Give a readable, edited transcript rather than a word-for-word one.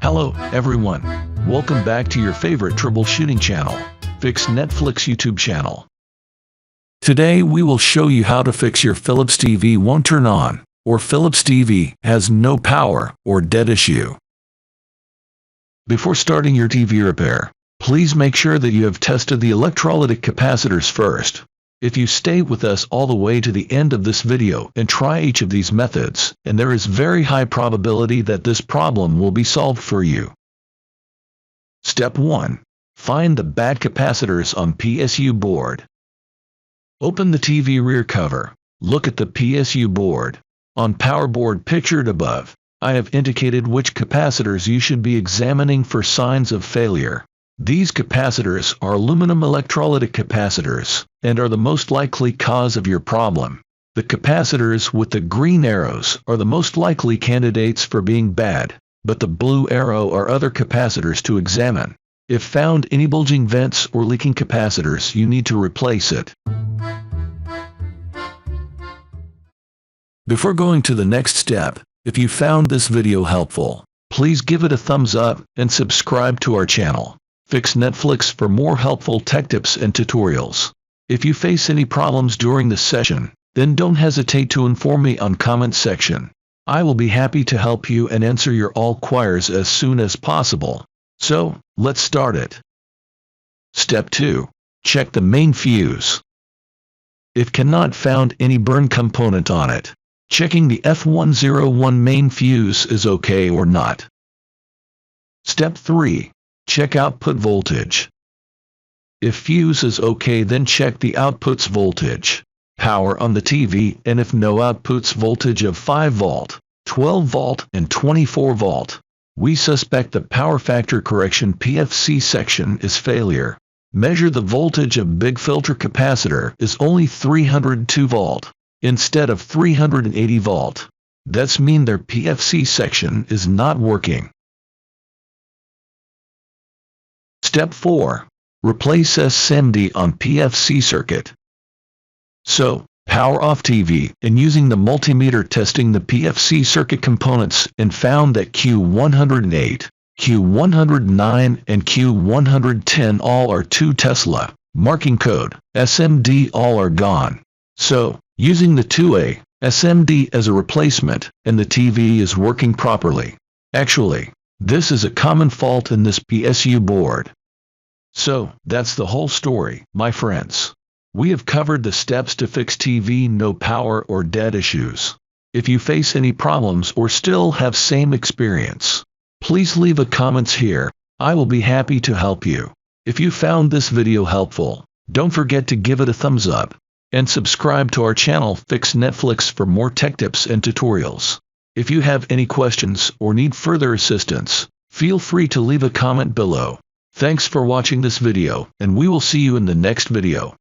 Hello, everyone. Welcome back to your favorite troubleshooting channel, Fix Netflix YouTube channel. Today we will show you how to fix your Philips TV won't turn on, or Philips TV has no power or dead issue. Before starting your TV repair, please make sure that you have tested the electrolytic capacitors first. If you stay with us all the way to the end of this video and try each of these methods, and there is very high probability that this problem will be solved for you. Step 1. Find the bad capacitors on PSU board. Open the TV rear cover. Look at the PSU board. On power board pictured above, I have indicated which capacitors you should be examining for signs of failure. These capacitors are aluminum electrolytic capacitors, and are the most likely cause of your problem. The capacitors with the green arrows are the most likely candidates for being bad, but the blue arrow are other capacitors to examine. If found any bulging vents or leaking capacitors, you need to replace it. Before going to the next step, if you found this video helpful, please give it a thumbs up and subscribe to our channel, Fix Netflix, for more helpful tech tips and tutorials. If you face any problems during this session, then don't hesitate to inform me on comment section. I will be happy to help you and answer your all queries as soon as possible. So, let's start it. Step 2. Check the main fuse. If cannot found any burn component on it, checking the F101 main fuse is okay or not. Step 3. Check output voltage. If fuse is okay, then check the output's voltage, power on the TV, and if no output's voltage of 5 volt, 12 volt, and 24 volt, we suspect the power factor correction PFC section is failure. Measure the voltage of big filter capacitor is only 302 volt, instead of 380 volt. That's mean their PFC section is not working. Step 4. Replace SMD on PFC circuit. So, power off TV and using the multimeter testing the PFC circuit components and found that Q108, Q109 and Q110 all are 2 Tesla, marking code SMD all are gone. So, using the 2A SMD as a replacement and the TV is working properly. Actually, this is a common fault in this PSU board. So, that's the whole story, my friends. We have covered the steps to fix TV no power or dead issues. If you face any problems or still have same experience, please leave a comments here. I will be happy to help you. If you found this video helpful, don't forget to give it a thumbs up and subscribe to our channel Fix Netflix for more tech tips and tutorials. If you have any questions or need further assistance, feel free to leave a comment below. Thanks for watching this video, and we will see you in the next video.